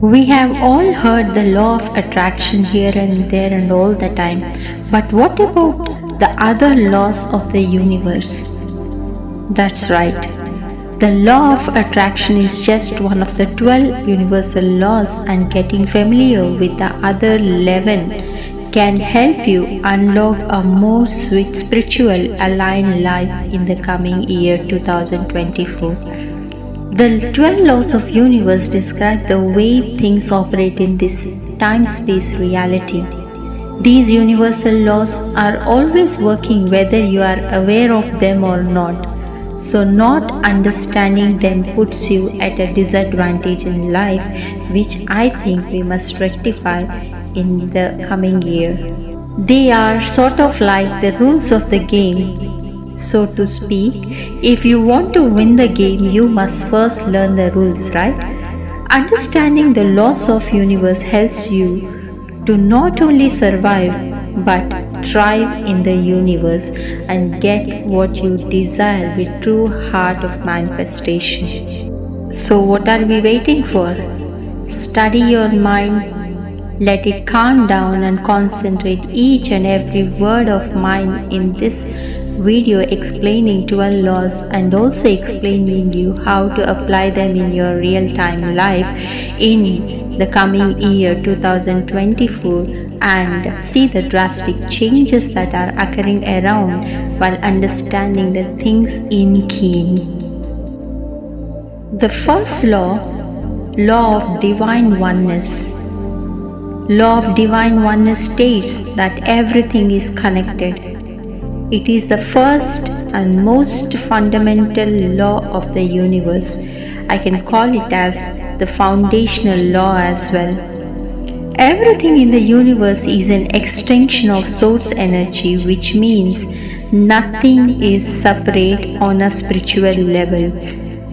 We have all heard the law of attraction here and there and all the time, but what about the other laws of the universe? That's right. The law of attraction is just one of the 12 universal laws, and getting familiar with the other 11 can help you unlock a more sweet, spiritual, aligned life in the coming year 2024. The 12 laws of universe describe the way things operate in this time-space reality. These universal laws are always working whether you are aware of them or not. So not understanding them puts you at a disadvantage in life, which I think we must rectify in the coming year. They are sort of like the rules of the game, so to speak. If you want to win the game, you must first learn the rules, right? Understanding the laws of universe helps you to not only survive but thrive in the universe and get what you desire with true heart of manifestation. So what are we waiting for? Study your mind, let it calm down and concentrate each and every word of mine in this video explaining 12 laws and also explaining you how to apply them in your real-time life in the coming year 2024 and see the drastic changes that are occurring around while understanding the things in key. The first law of Divine Oneness. Law of Divine Oneness states that everything is connected. It is the first and most fundamental law of the universe. I can call it as the foundational law as well. Everything in the universe is an extension of source energy, which means nothing is separate on a spiritual level.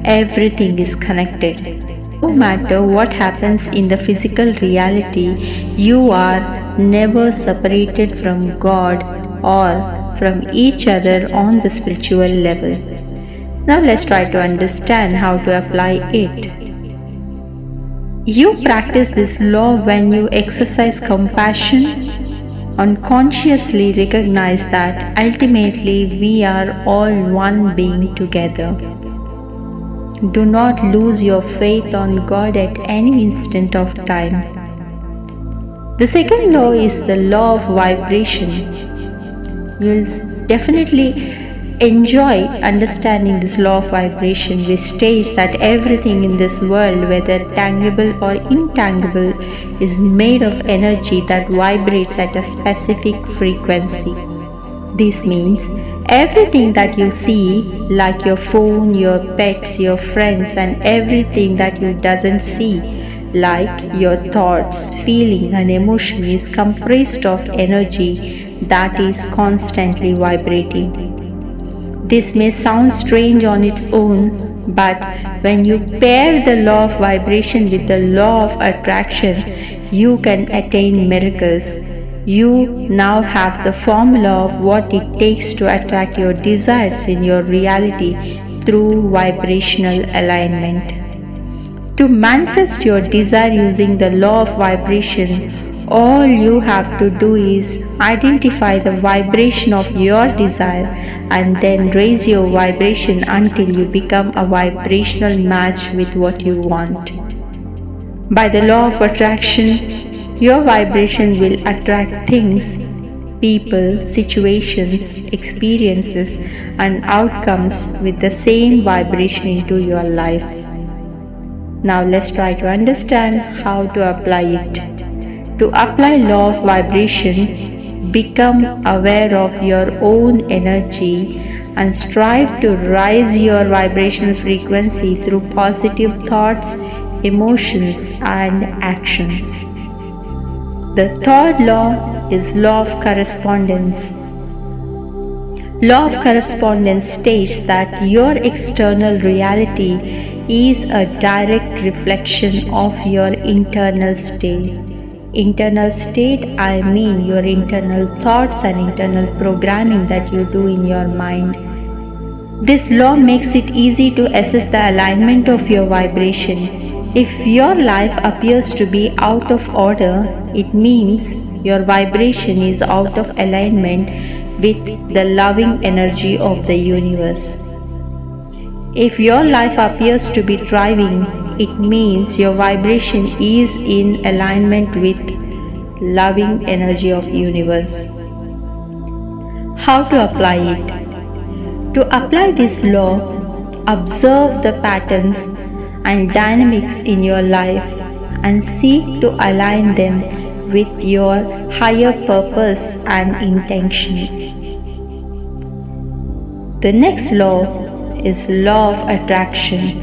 Everything is connected. No matter what happens in the physical reality, you are never separated from God or from each other on the spiritual level. Now let's try to understand how to apply it. You practice this law when you exercise compassion, unconsciously recognize that ultimately we are all one being together. Do not lose your faith on God at any instant of time. The second law is the law of vibration. You'll definitely enjoy understanding this law of vibration, which states that everything in this world, whether tangible or intangible, is made of energy that vibrates at a specific frequency. This means everything that you see, like your phone, your pets, your friends, and everything that you doesn't see, like your thoughts, feeling, and emotion, is comprised of energy that is constantly vibrating. This may sound strange on its own, but when you pair the law of vibration with the law of attraction, you can attain miracles. You now have the formula of what it takes to attract your desires in your reality through vibrational alignment. To manifest your desire using the law of vibration, all you have to do is identify the vibration of your desire and then raise your vibration until you become a vibrational match with what you want. By the law of attraction, your vibration will attract things, people, situations, experiences, and outcomes with the same vibration into your life. Now let's try to understand how to apply it. To apply law of vibration, become aware of your own energy and strive to rise your vibrational frequency through positive thoughts, emotions, and actions. The third law is law of correspondence. Law of correspondence states that your external reality is a direct reflection of your internal state. Internal state, I mean your internal thoughts and internal programming that you do in your mind. This law makes it easy to assess the alignment of your vibration. If your life appears to be out of order, it means your vibration is out of alignment with the loving energy of the universe. If your life appears to be thriving, it means your vibration is in alignment with loving energy of universe. How to apply it? To apply this law, observe the patterns and dynamics in your life and seek to align them with your higher purpose and intentions. The next law is law of attraction.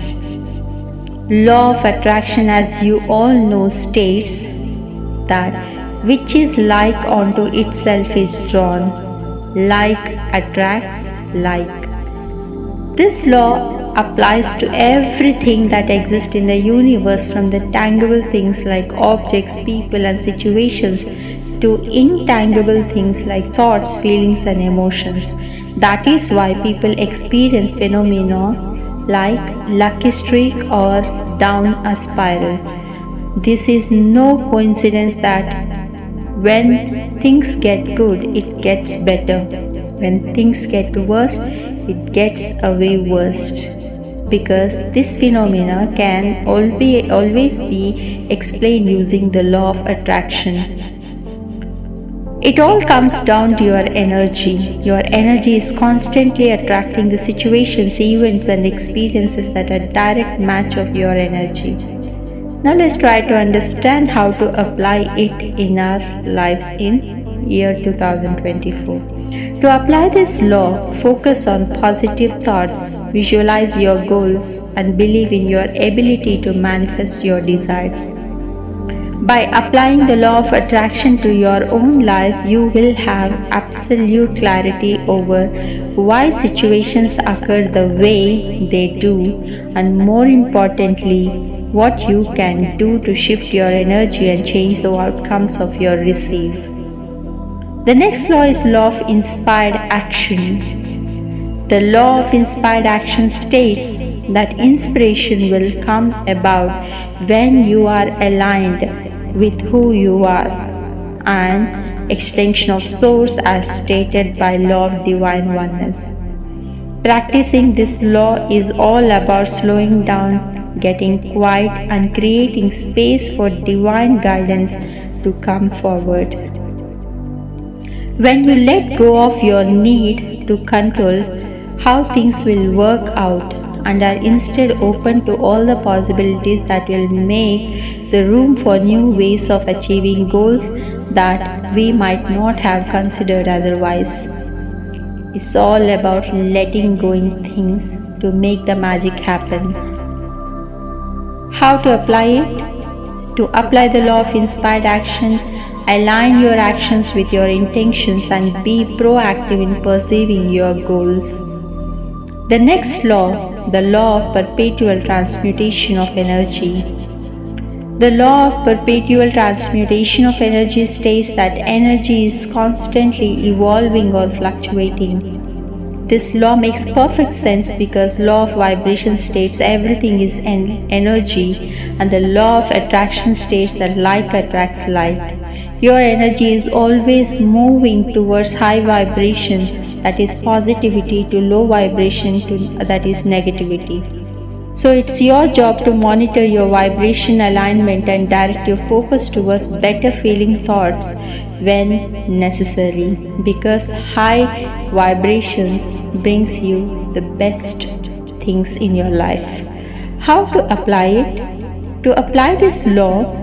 Law of attraction, as you all know, states that which is like unto itself is drawn, like attracts like. This law applies to everything that exists in the universe, from the tangible things like objects, people and situations to intangible things like thoughts, feelings and emotions. That is why people experience phenomena like lucky streak or down a spiral. This is no coincidence that when things get good, it gets better. When things get worse, it gets away worst. Because this phenomena can always be explained using the law of attraction. It all comes down to your energy. Your energy is constantly attracting the situations, events and experiences that are a direct match of your energy. Now let's try to understand how to apply it in our lives in year 2024. To apply this law, focus on positive thoughts, visualize your goals, and believe in your ability to manifest your desires. By applying the law of attraction to your own life, you will have absolute clarity over why situations occur the way they do, and more importantly, what you can do to shift your energy and change the outcomes of your receive. The next law is law of inspired action. The law of inspired action states that inspiration will come about when you are aligned with who you are, an extension of source as stated by law of divine oneness. Practicing this law is all about slowing down, getting quiet and creating space for divine guidance to come forward. When you let go of your need to control how things will work out and are instead open to all the possibilities that will make the room for new ways of achieving goals that we might not have considered otherwise. It's all about letting go in things to make the magic happen. How to apply it? To apply the law of inspired action, align your actions with your intentions and be proactive in pursuing your goals. The next law, the law of perpetual transmutation of energy. The law of perpetual transmutation of energy states that energy is constantly evolving or fluctuating. This law makes perfect sense because law of vibration states everything is energy, and the law of attraction states that like attracts like. Your energy is always moving towards high vibration, that is positivity, to low vibration, that is negativity. So it's your job to monitor your vibration alignment and direct your focus towards better feeling thoughts when necessary, because high vibrations brings you the best things in your life. How to apply it? To apply this law,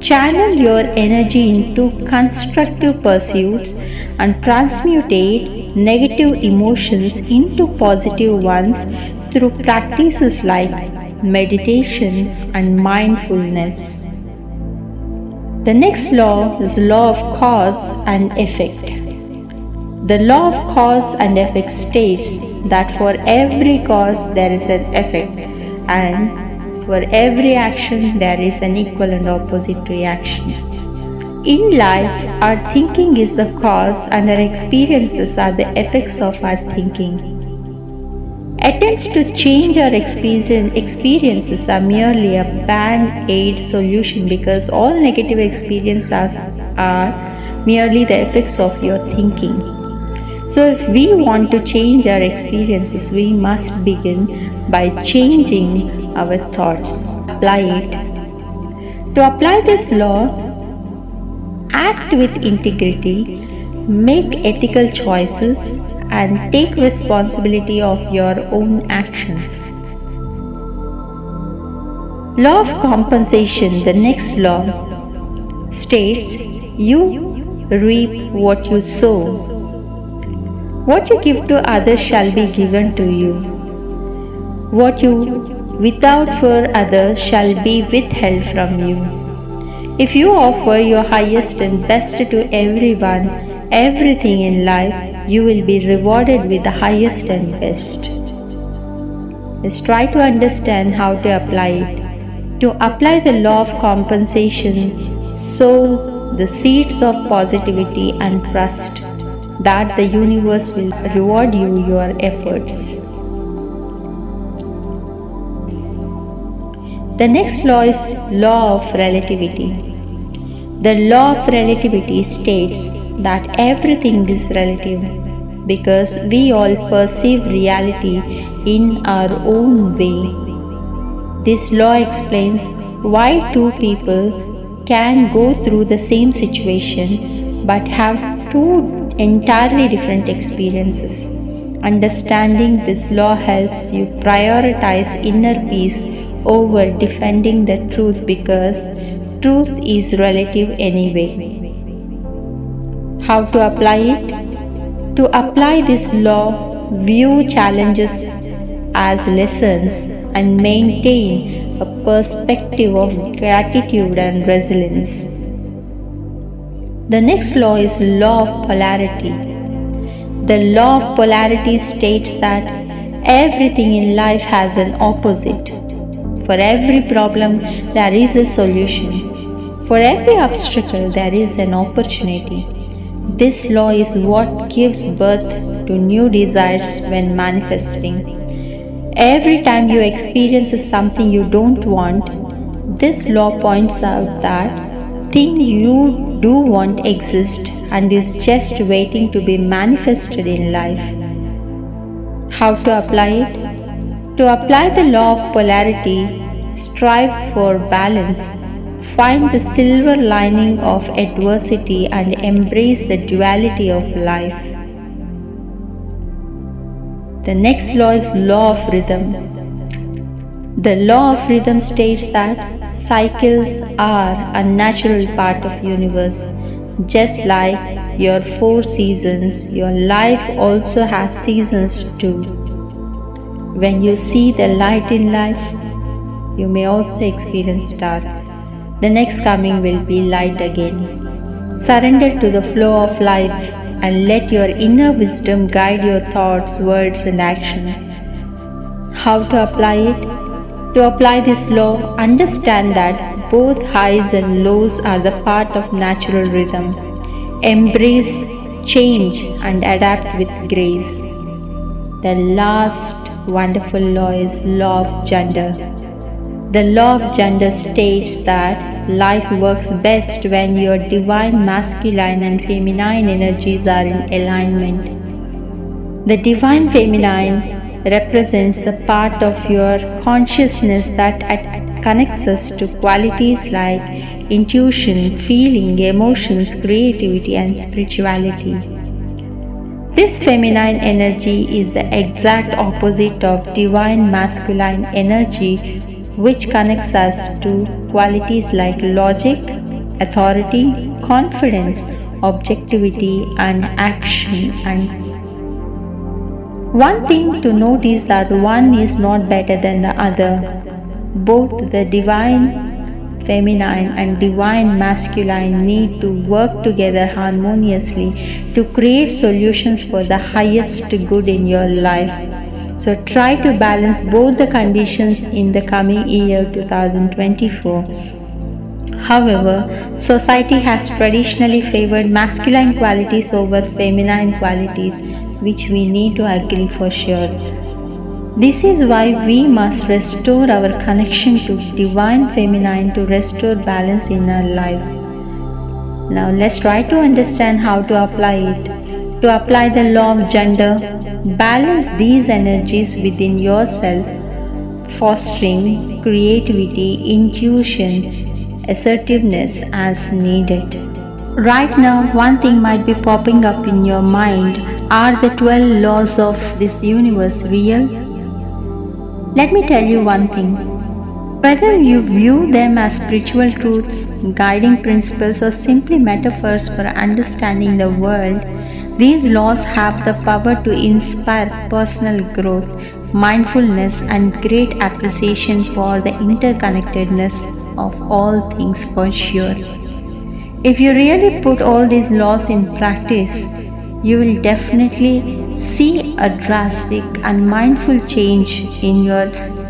channel your energy into constructive pursuits and transmutate negative emotions into positive ones through practices like meditation and mindfulness. The next law is law of cause and effect. The law of cause and effect states that for every cause there is an effect, and for every action there is an equal and opposite reaction. In life, our thinking is the cause and our experiences are the effects of our thinking. Attempts to change our experiences are merely a band-aid solution, because all negative experiences are merely the effects of your thinking. So if we want to change our experiences, we must begin by changing our thoughts. Apply it. To apply this law, act with integrity, make ethical choices, and take responsibility of your own actions. Law of compensation, the next law, states you reap what you sow. What you give to others shall be given to you. What you withhold for others shall be withheld from you. If you offer your highest and best to everyone, everything in life, you will be rewarded with the highest and best. Let's try to understand how to apply it. To apply the law of compensation, sow the seeds of positivity and trust that the universe will reward you your efforts. The next law is law of relativity. The law of relativity states that everything is relative, because we all perceive reality in our own way. This law explains why two people can go through the same situation but have two entirely different experiences. Understanding this law helps you prioritize inner peace over defending the truth, because truth is relative anyway. How to apply it? To apply this law, view challenges as lessons and maintain a perspective of gratitude and resilience. The next law is law of polarity. The law of polarity states that everything in life has an opposite. For every problem, there is a solution. For every obstacle, there is an opportunity. This law is what gives birth to new desires when manifesting. Every time you experience something you don't want, this law points out that thing you do want exists and is just waiting to be manifested in life. How to apply it? To apply the law of polarity, strive for balance. Find the silver lining of adversity and embrace the duality of life. The next law is law of rhythm. The law of rhythm states that cycles are a natural part of universe. Just like your 4 seasons, your life also has seasons too. When you see the light in life, you may also experience dark. The next coming will be light again. Surrender to the flow of life and let your inner wisdom guide your thoughts, words, and actions. How to apply it? To apply this law, understand that both highs and lows are the part of natural rhythm. Embrace change and adapt with grace. The last wonderful law is law of gender. The law of gender states that life works best when your divine masculine and feminine energies are in alignment. The divine feminine represents the part of your consciousness that connects us to qualities like intuition, feeling, emotions, creativity, and spirituality. This feminine energy is the exact opposite of divine masculine energy, which connects us to qualities like logic, authority, confidence, objectivity, and action. And one thing to note is that one is not better than the other. Both the divine feminine and divine masculine need to work together harmoniously to create solutions for the highest good in your life. So try to balance both the conditions in the coming year 2024. However, society has traditionally favored masculine qualities over feminine qualities, which we need to agree for sure. This is why we must restore our connection to Divine Feminine to restore balance in our lives. Now let's try to understand how to apply it. To apply the law of gender, balance these energies within yourself, fostering creativity, intuition, assertiveness as needed. Right now, one thing might be popping up in your mind. Are the 12 laws of this universe real? Let me tell you one thing. Whether you view them as spiritual truths, guiding principles, or simply metaphors for understanding the world, these laws have the power to inspire personal growth, mindfulness, and great appreciation for the interconnectedness of all things for sure. If you really put all these laws in practice, you will definitely see a drastic and mindful change in your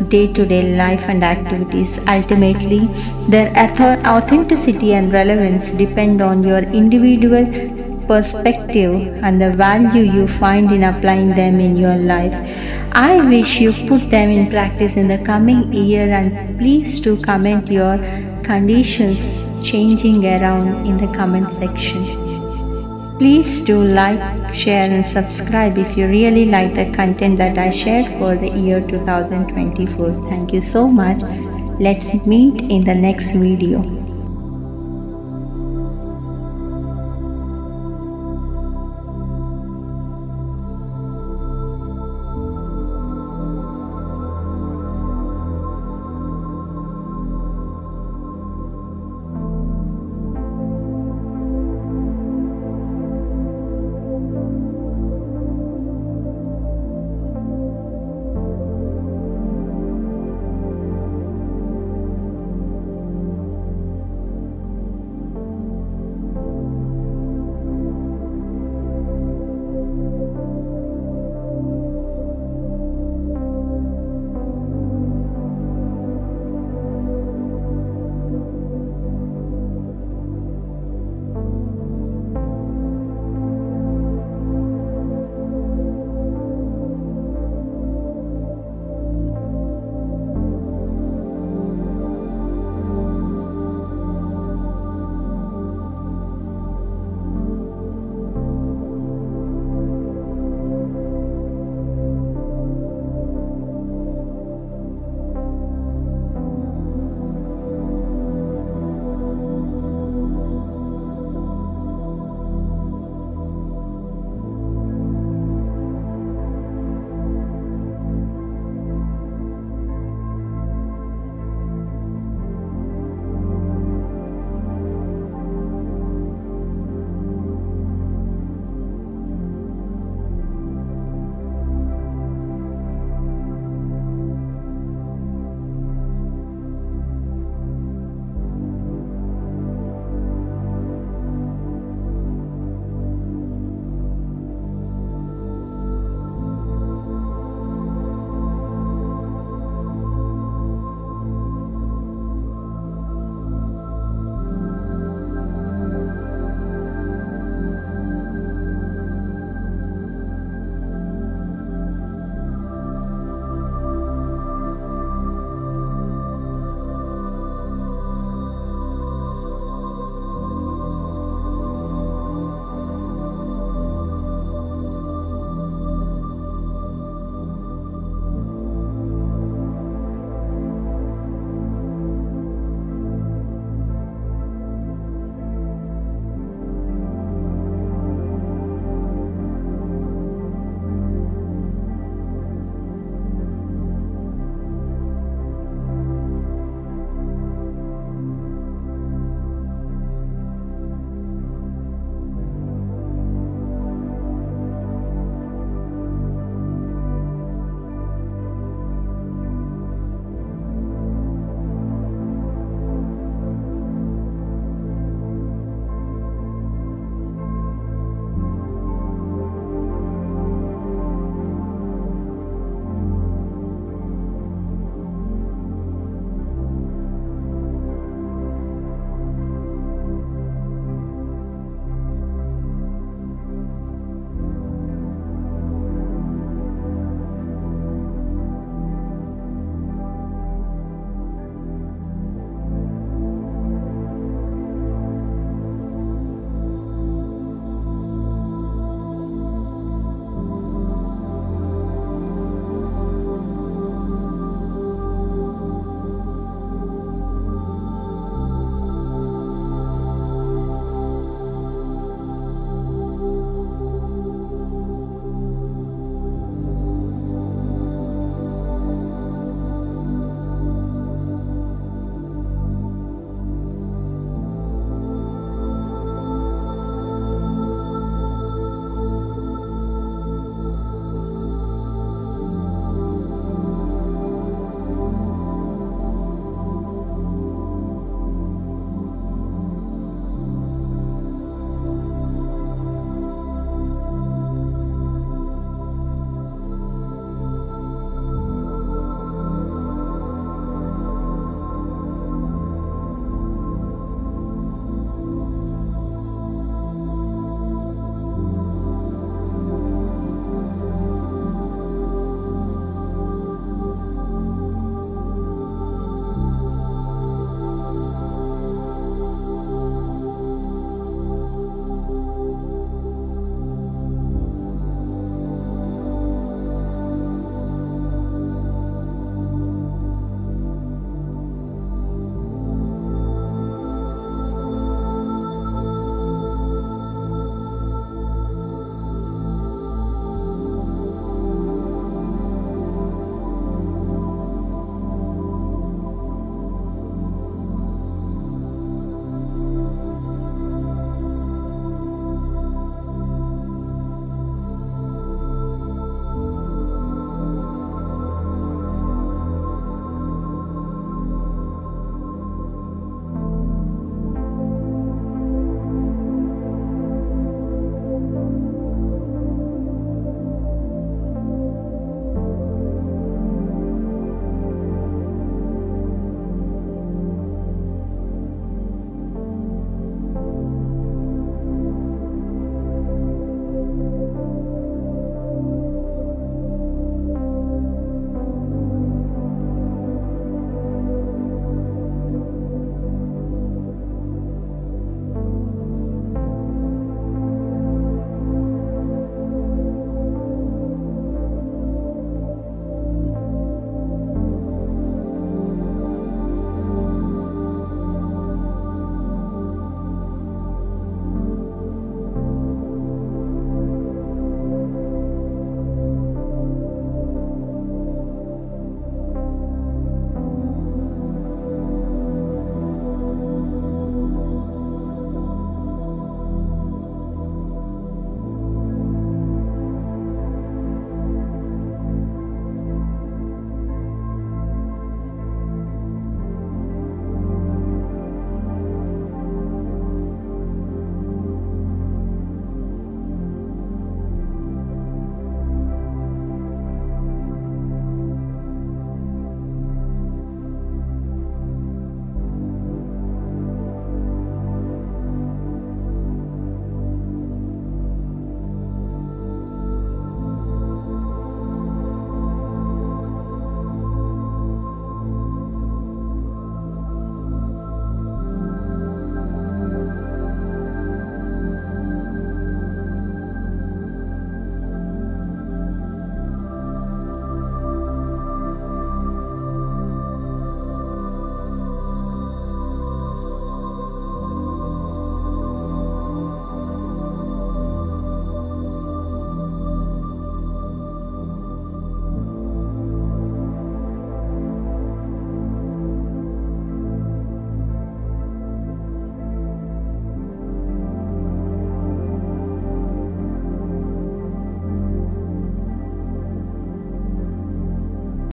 day-to-day life and activities. Ultimately, their authenticity and relevance depend on your individual perspective and the value you find in applying them in your life. I wish you put them in practice in the coming year, and please do comment your conditions changing around in the comment section. Please do like, share and subscribe if you really like the content that I shared for the year 2024. Thank you so much. Let's meet in the next video.